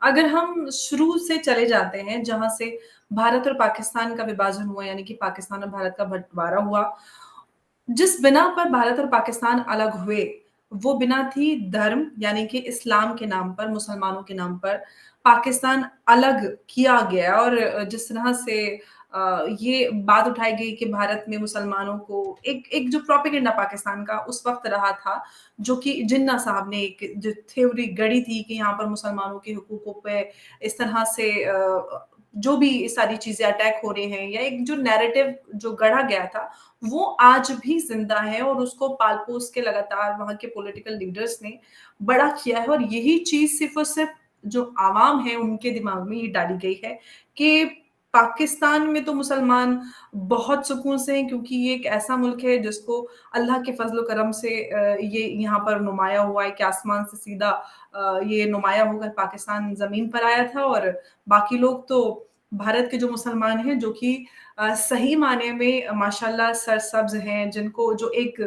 अगर हम शुरू से चले जाते हैं जहाँ से भारत और पाकिस्तान का विभाजन हुआ यानी कि पाकिस्तान और भारत का बँटवारा हुआ, जिस बिना पर भारत और पाकिस्तान अलग हुए, वो बिना थी धर्म यानी कि इस्लाम के नाम पर, मुसलमानों के नाम पर पाकिस्तान अलग किया गया और जिस तरह से ये बात उठाई गई कि भारत में मुसलमानों को एक एक जो प्रोपेगेंडा पाकिस्तान का उस वक़्त रहा था, जो कि जिन्ना साहब ने एक जो थ्योरी गढ़ी थी कि यहाँ पर मुसलमानों के हुकूकों पे इस तरह से जो भी सारी चीज़ें अटैक हो रहे हैं या एक जो नैरेटिव जो गढ़ा गया था, वो आज भी ज़िंदा है और उसको पाल-पोस के लगातार वहाँ के पॉलिटिकल लीडर्स ने बड़ा किया है और यही चीज़ सिर्फ़ और सिर्फ़ जो आवाम है, उनके दिमाग में ये डाली गई है कि पाकिस्तान में तो मुसलमान बहुत सुकून से हैं क्योंकि ये एक ऐसा मुल्क है जिसको अल्लाह के फ़ज़्ल-ओ-करम से ये यहाँ पर नुमाया हुआ है कि आसमान से सीधा ये नुमाया होकर पाकिस्तान ज़मीन पर आया था और बाकी लोग तो भारत के जो मुसलमान हैं, जो कि सही मायने में माशाल्लाह सरसब्ज़ हैं, जिनको जो एक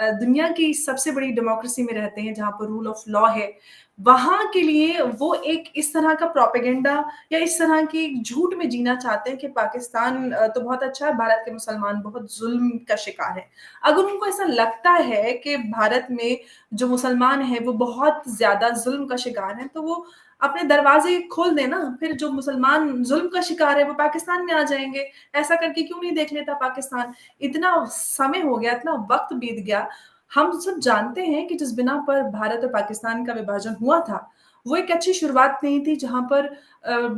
दुनिया की सबसे बड़ी डेमोक्रेसी में रहते हैं, जहाँ पर रूल ऑफ लॉ है, वहाँ के लिए वो एक इस तरह का प्रोपेगेंडा या इस तरह की झूठ में जीना चाहते हैं कि पाकिस्तान तो बहुत अच्छा है, भारत के मुसलमान बहुत ज़ुल्म का शिकार हैं। अगर उनको ऐसा लगता है कि भारत में जो मुसलमान हैं, वो बहुत ज़्यादा ज़ुल्म का शिकार हैं, तो वो अपने दरवाज़े खोल दें ना, फिर जो मुसलमान ज़ुल्म का शिकार है, वो पाकिस्तान में आ जाएँगे। ऐसा करके क्यों नहीं देख लेता पाकिस्तान? इतना समय हो गया, इतना वक़्त बीत गया, हम सब जानते हैं कि जिस बिना पर भारत और पाकिस्तान का विभाजन हुआ था, वो एक अच्छी शुरुआत नहीं थी जहाँ पर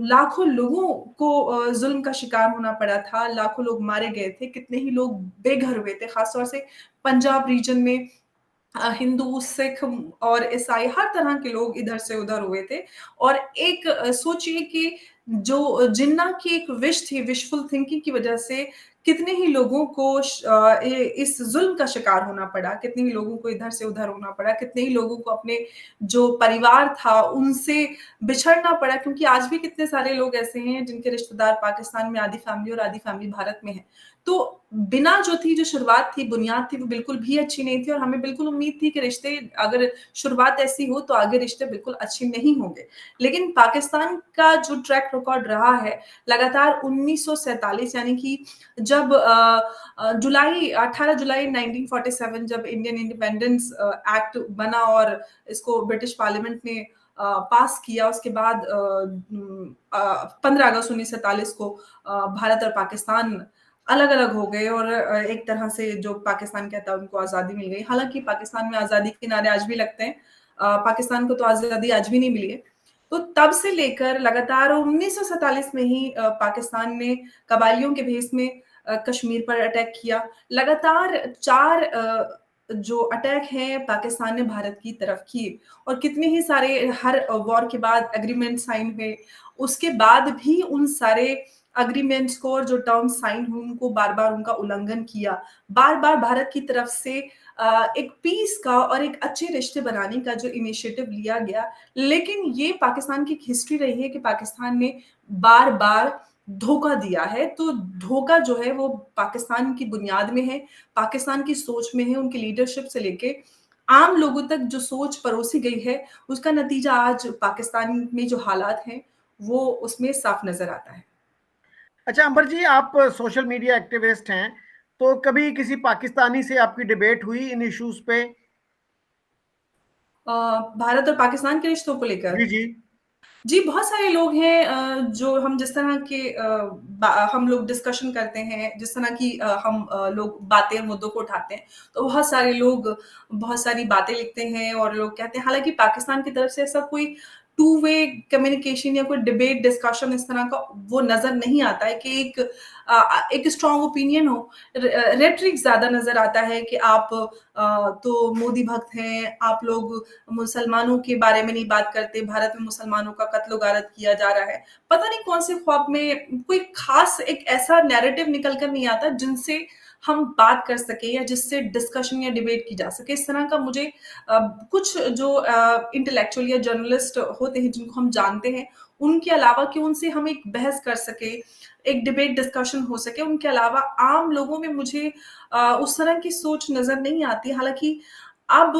लाखों लोगों को ज़ुल्म का शिकार होना पड़ा था, लाखों लोग मारे गए थे, कितने ही लोग बेघर हुए थे, ख़ास तौर से पंजाब रीजन में हिंदू, सिख और ईसाई हर तरह के लोग इधर से उधर हुए थे और एक सोचिए कि जो जिन्ना की एक विश थी, विशफुल थिंकिंग की वजह से कितने ही लोगों को इस ज़ुल्म का शिकार होना पड़ा, कितने ही लोगों को इधर से उधर होना पड़ा, कितने ही लोगों को अपने जो परिवार था, उनसे बिछड़ना पड़ा क्योंकि आज भी कितने सारे लोग ऐसे हैं जिनके रिश्तेदार पाकिस्तान में आधी फैमिली और आधी फैमिली भारत में है। तो बिना जो थी, जो शुरुआत थी, बुनियाद थी, वो बिल्कुल भी अच्छी नहीं थी और हमें बिल्कुल उम्मीद थी कि रिश्ते अगर शुरुआत ऐसी हो, तो आगे रिश्ते बिल्कुल अच्छे नहीं होंगे। लेकिन पाकिस्तान का जो ट्रैक रिकॉर्ड रहा है, लगातार 1947 यानी कि जब 18 जुलाई 1947 जब इंडियन इंडिपेंडेंस एक्ट बना और इसको ब्रिटिश पार्लियामेंट ने पास किया, उसके बाद 15 अगस्त 1947 को भारत और पाकिस्तान अलग-अलग हो गए और एक तरह से जो पाकिस्तान कहता है उनको आज़ादी मिल गई। हालाँकि पाकिस्तान में आज़ादी के नारे आज भी लगते हैं। पाकिस्तान को तो आज़ादी आज भी नहीं मिली है। तो तब से लेकर लगातार 1947 में ही पाकिस्तान ने कबायलियों के भेष में कश्मीर पर अटैक किया। लगातार 4 जो अटैक हैं पाकिस्तान ने भारत की तरफ किए और कितने ही सारे हर वॉर के बाद एग्रीमेंट साइन हुए। उसके बाद भी उन सारे एग्रीमेंट्स को और जो टर्म्स साइन हुए उनको बार-बार उनका उल्लंघन किया। बार-बार भारत की तरफ से एक पीस का और एक अच्छे रिश्ते बनाने का जो इनिशिएटिव लिया गया, लेकिन ये पाकिस्तान की एक हिस्ट्री रही है कि पाकिस्तान ने बार-बार धोखा दिया है। तो धोखा जो है वो पाकिस्तान की बुनियाद में है, पाकिस्तान की सोच में है, उनकी लीडरशिप से लेके आम लोगों तक जो सोच परोसी गई है, उसका नतीजा आज पाकिस्तान में जो हालात हैं, वो उसमें साफ नज़र आता है। अच्छा अंबर जी, आप सोशल मीडिया एक्टिविस्ट हैं, तो कभी किसी पाकिस्तानी से आपकी डिबेट हुई इन इश्यूज पे? भारत और पाकिस्तान के रिश्तों को जी लेकर? जी। जी, बहुत सारे लोग हैं जो हम जिस तरह के हम लोग डिस्कशन करते हैं, जिस तरह की हम लोग बातें और मुद्दों को उठाते हैं, तो बहुत सारे लोग बहुत सारी बातें लिखते हैं और लोग कहते हैं हालाँकि पाकिस्तान की तरफ से ऐसा कोई टू वे कम्युनिकेशन या कोई डिबेट डिस्कशन इस तरह का वो नज़र नहीं आता है कि एक स्ट्रॉन्ग ओपिनियन हो। रेटरिक ज़्यादा नज़र आता है कि आप तो मोदी भक्त हैं, आप लोग मुसलमानों के बारे में नहीं बात करते, भारत में मुसलमानों का कत्ल-ओ-गारत किया जा रहा है। पता नहीं कौन से ख्वाब में कोई ख़ास एक ऐसा नैरेटिव निकल कर नहीं आता जिनसे हम बात कर सकें या जिससे डिस्कशन या डिबेट की जा सके। इस तरह का मुझे कुछ जो इंटेलेक्चुअल या जर्नलिस्ट होते हैं जिनको हम जानते हैं, उनके अलावा कि उनसे हम एक बहस कर सकें, एक डिबेट डिस्कशन हो सके, उनके अलावा आम लोगों में मुझे उस तरह की सोच नज़र नहीं आती। हालाँकि अब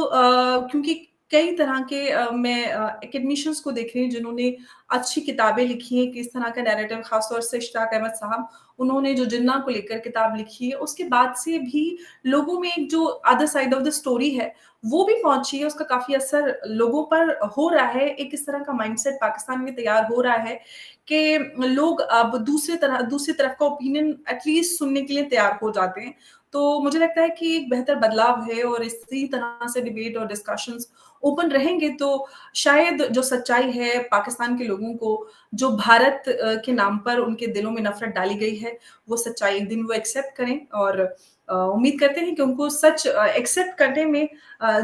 क्योंकि कई तरह के मैं एकेडमिशियंस को देख रही हूँ जिन्होंने अच्छी किताबें लिखी हैं, किस तरह का नैरेटिव, खासतौर से इश्तियाक अहमद साहब, उन्होंने जो जिन्ना को लेकर किताब लिखी है, उसके बाद से भी लोगों में एक जो other side of the story है, वो भी पहुँची है, उसका काफ़ी असर लोगों पर हो रहा है। एक इस तरह का माइंडसेट पाकिस्तान में तैयार हो रहा है कि लोग अब दूसरी तरफ का ओपिनियन एटलीस्ट सुनने के लिए तैयार हो जाते हैं। तो मुझे लगता है कि एक बेहतर बदलाव है और इसी तरह से डिबेट और डिस्कशंस ओपन रहेंगे तो शायद जो सच्चाई है पाकिस्तान के लोगों को, जो भारत के नाम पर उनके दिलों में नफ़रत डाली गई है, वो सच्चाई एक दिन वो एक्सेप्ट करें और उम्मीद करते हैं कि उनको सच एक्सेप्ट करने में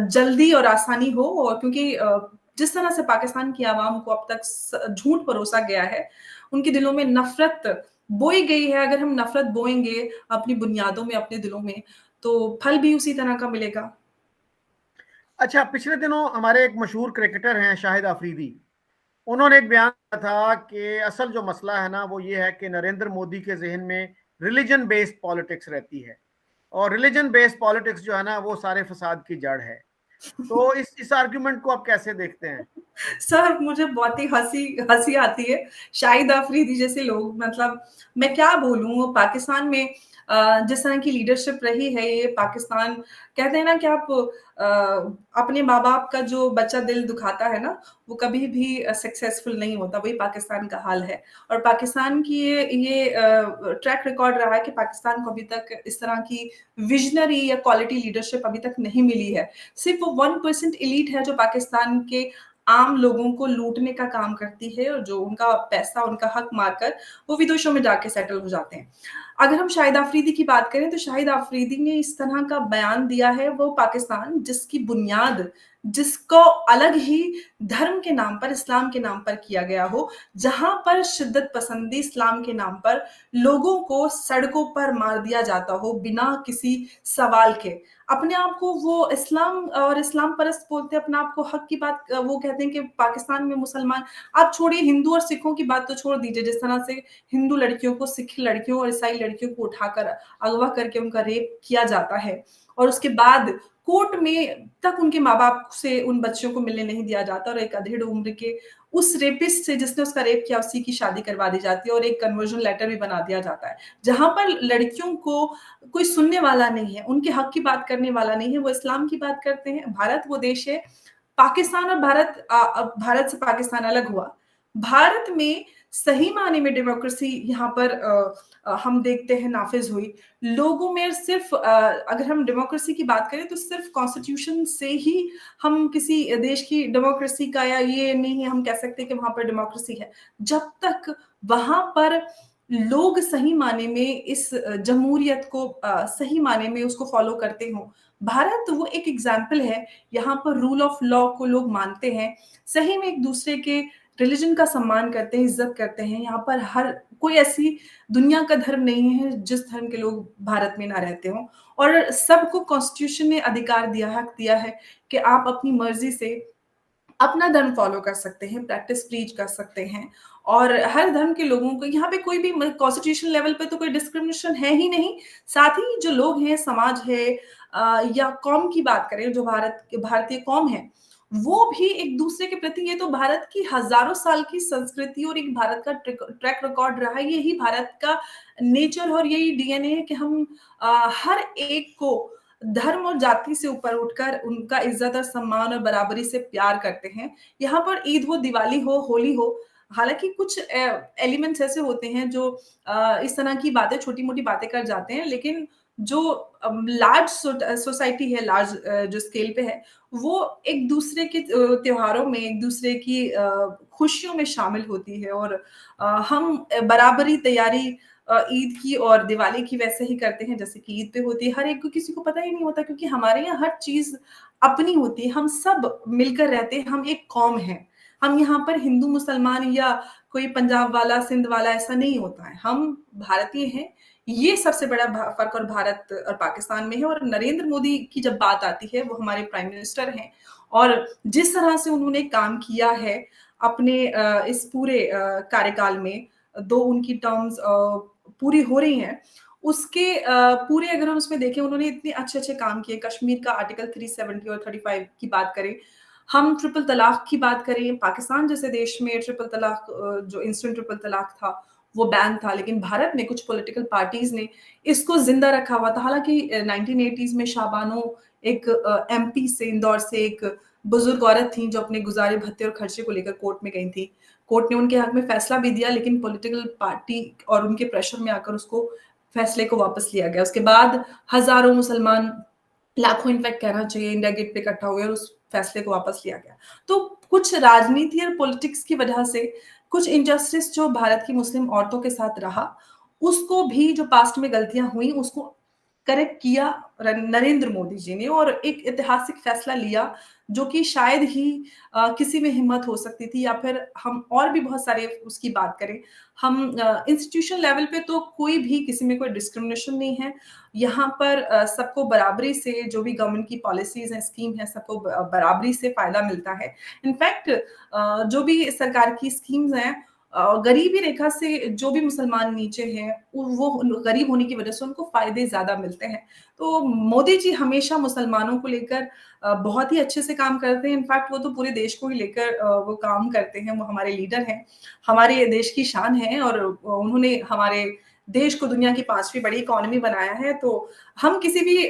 जल्दी और आसानी हो और क्योंकि जिस तरह से पाकिस्तान की आवाम को अब तक झूठ परोसा गया है, उनके दिलों में नफ़रत बोई गई है। अगर हम नफ़रत बोएँगे अपनी बुनियादों में, अपने दिलों में, तो फल भी उसी तरह का मिलेगा। अच्छा, पिछले दिनों हमारे एक मशहूर क्रिकेटर हैं शाहिद आफरीदी, उन्होंने एक बयान दिया था कि असल जो मसला है ना वो ये है कि नरेंद्र मोदी के जहन में रिलीजन बेस्ड पॉलिटिक्स रहती है, और रिलीजन बेस्ड पॉलिटिक्स जो है ना वो सारे फसाद की जड़ है। तो इस आर्ग्यूमेंट को आप कैसे देखते हैं? सर मुझे बहुत ही हँसी हँसी आती है। शाहिद अफरीदी जैसे लोग मतलब मैं क्या बोलूँ पाकिस्तान में जिस तरह की लीडरशिप रही है ये पाकिस्तान कहते हैं ना कि आप अपने माँ-बाप का जो बच्चा दिल दुखाता है ना, वो कभी भी सक्सेसफुल नहीं होता, वही पाकिस्तान का हाल है। और पाकिस्तान की ये ट्रैक रिकॉर्ड रहा है कि पाकिस्तान को अभी तक इस तरह की विज़नरी या क्वालिटी लीडरशिप अभी तक नहीं मिली है। सिर्फ़ वो 1% एलीट है जो पाकिस्तान के आम लोगों को लूटने का काम करती है और जो उनका पैसा, उनका हक मारकर वो विदेशों में जाके सेटल हो जाते हैं। अगर हम शाहिद आफरीदी की बात करें तो शाहिद आफरीदी ने इस तरह का बयान दिया है वो पाकिस्तान जिसकी बुनियाद जिसको अलग ही धर्म के नाम पर, इस्लाम के नाम पर किया गया हो, जहाँ पर शिद्दत पसंदी इस्लाम के नाम पर लोगों को सड़कों पर मार दिया जाता हो बिना किसी सवाल के। अपने आप को वो इस्लाम और इस्लाम परस्त बोलते हैं, अपने आप को हक की बात वो कहते हैं कि पाकिस्तान में मुसलमान आप छोड़िए हिंदू और सिखों की बात तो छोड़ दीजिए, जिस तरह से हिंदू लड़कियों को, सिख लड़कियों और ईसाई लड़कियों को उठाकर अगवा करके उनका रेप किया जाता है और उसके बाद कोर्ट में तक उनके माँ-बाप से उन बच्चियों को मिलने नहीं दिया जाता और एक अधेड़ उम्र के उस रेपिस्ट से जिसने उसका रेप किया उसी की शादी करवा दी जाती है और एक कन्वर्जन लेटर भी बना दिया जाता है। जहाँ पर लड़कियों को कोई सुनने वाला नहीं है, उनके हक की बात करने वाला नहीं है, वो इस्लाम की बात करते हैं। भारत वो देश है, पाकिस्तान और भारत से पाकिस्तान अलग हुआ। भारत में सही मायने में डेमोक्रेसी यहाँ पर हम देखते हैं नाफ़िज़ हुई। लोगों में सिर्फ़ अगर हम डेमोक्रेसी की बात करें तो सिर्फ़ कॉन्स्टिट्यूशन से ही हम किसी देश की डेमोक्रेसी का या ये नहीं हम कह सकते कि वहाँ पर डेमोक्रेसी है। जब तक वहाँ पर लोग सही मायने में इस जमहूरियत को सही मायने में उसको फ़ॉलो करते हों। भारत वो एक एग्ज़ाम्पल है, यहाँ पर रूल ऑफ़ लॉ को लोग मानते हैं, सही में एक-दूसरे के रिलिजन का सम्मान करते हैं, इज़्ज़त करते हैं। यहाँ पर हर कोई ऐसी दुनिया का धर्म नहीं है, जिस धर्म के लोग भारत में ना रहते हों और सबको कॉन्स्टिट्यूशन ने अधिकार दिया, हक दिया है कि आप अपनी मर्ज़ी से अपना धर्म फ़ॉलो कर सकते हैं, प्रैक्टिस प्रीच कर सकते हैं और हर धर्म के लोगों को यहाँ पे कोई भी म कॉन्स्टिट्यूशन लेवल पे तो कोई डिस्क्रिमिनेशन है ही नहीं। साथ ही जो लोग हैं, समाज है या कौम की बात करें जो भारतीय कौम है, वो भी एक-दूसरे के प्रति ये तो भारत की हज़ारों साल की संस्कृति और एक भारत का ट्रैक रिकॉर्ड रहा है। यही भारत का नेचर और यही डीएनए है कि हम हर एक को धर्म और जाति से ऊपर उठकर उनका इज़्ज़त और सम्मान और बराबरी से प्यार करते हैं। यहाँ पर ईद हो, दिवाली हो, होली हो, हालाँकि कुछ एलिमेंट्स ऐसे होते हैं जो इस तरह की बातें छोटी-मोटी बातें कर जाते हैं, लेकिन जो लार्ज सोसाइटी है, लार्ज जो स्केल पे है, वो एक-दूसरे के त्योहारों में, एक-दूसरे की खुशियों में शामिल होती है और हम बराबरी तैयारी ईद की और दिवाली की वैसे ही करते हैं जैसे कि ईद पे होती है। हर एक को किसी को पता ही नहीं होता क्योंकि हमारे यहाँ हर चीज़ अपनी होती है। हम सब मिलकर रहते हैं, हम एक कौम हैं। हम यहाँ पर हिंदू, मुसलमान या कोई पंजाब वाला, सिंध वाला ऐसा नहीं होता है। हम भारतीय हैं। ये सबसे बड़ा फ़र्क और भारत और पाकिस्तान में है और नरेंद्र मोदी की जब बात आती है, वो हमारे प्राइम मिनिस्टर हैं और जिस तरह से उन्होंने काम किया है अपने इस पूरे कार्यकाल में, 2 उनकी टर्म्स पूरी हो रही हैं, उसके पूरे अगर हम उसमें देखें उन्होंने इतने अच्छे-अच्छे काम किए, कश्मीर का आर्टिकल 370 और 35 की बात करें, हम ट्रिपल तलाक की बात करें, पाकिस्तान जैसे देश में ट्रिपल तलाक जो इंस्टेंट ट्रिपल तलाक था, वो बैन था, लेकिन भारत में कुछ पॉलिटिकल पार्टीज़ ने इसको ज़िंदा रखा हुआ था। हालाँकि 1980s में शाबानो एक एमपी से, इंदौर से एक बुज़ुर्ग औरत थीं, जो अपने गुज़ारे भत्ते और खर्चे को लेकर कोर्ट में गई थीं। कोर्ट ने उनके हक में फैसला भी दिया, लेकिन पॉलिटिकल पार्टी और उनके प्रेशर में आकर उसको फैसले को वापस लिया गया। उसके बाद हज़ारों मुसलमान, लाखों इनफैक्ट कहना चाहिए, इंडिया गेट पे इकट्ठा हुए और उस फैसले को वापस लिया गया। तो कुछ राजनीति और पॉलिटिक्स की वजह से कुछ इनजस्टिस जो भारत की मुस्लिम औरतों के साथ रहा, उसको भी जो पास्ट में गलतियाँ हुई, उसको करेक्ट किया नरेंद्र मोदी जी ने और एक ऐतिहासिक फैसला लिया, जो कि शायद ही किसी में हिम्मत हो सकती थी, या फिर हम और भी बहुत सारे उसकी बात करें। हम इंस्टीट्यूशन लेवल पे तो कोई भी किसी में कोई डिस्क्रिमिनेशन नहीं है। यहाँ पर सबको बराबरी से, जो भी गवर्नमेंट की पॉलिसीज़ हैं, स्कीम है, सबको बराबरी से फ़ायदा मिलता है। इनफैक्ट जो भी सरकार की स्कीम्स हैं, गरीबी रेखा से जो भी मुसलमान नीचे हैं, वो गरीब होने की वजह से उनको फ़ायदे ज़्यादा मिलते हैं। तो मोदी जी हमेशा मुसलमानों को लेकर बहुत ही अच्छे से काम करते हैं। इनफैक्ट वो तो पूरे देश को ही लेकर वो काम करते हैं, वो हमारे लीडर हैं, हमारे देश की शान हैं, और उन्होंने हमारे देश को दुनिया की 5वीं बड़ी इकोनॉमी बनाया है। तो हम किसी भी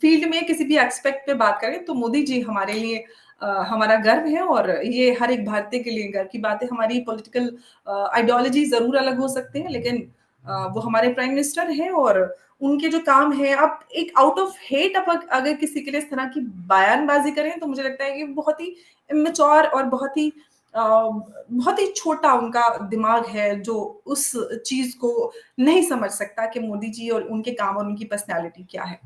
फ़ील्ड में, किसी भी एस्पेक्ट पे बात करें, तो मोदी जी हमारे लिए हमारा गर्व है, और ये हर एक भारतीय के लिए गर्व की बात है। हमारी पॉलिटिकल आइडियोलॉजी ज़रूर अलग हो सकते हैं, लेकिन वो हमारे प्राइम मिनिस्टर हैं, और उनके जो काम हैं, आप एक आउट ऑफ हेट आप अगर किसी के लिए इस तरह की बयानबाज़ी करें, तो मुझे लगता है कि बहुत ही इमैच्योर और बहुत ही छोटा उनका दिमाग है, जो उस चीज़ को नहीं समझ सकता कि मोदी जी और उनके काम और उनकी पर्सनैलिटी क्या है।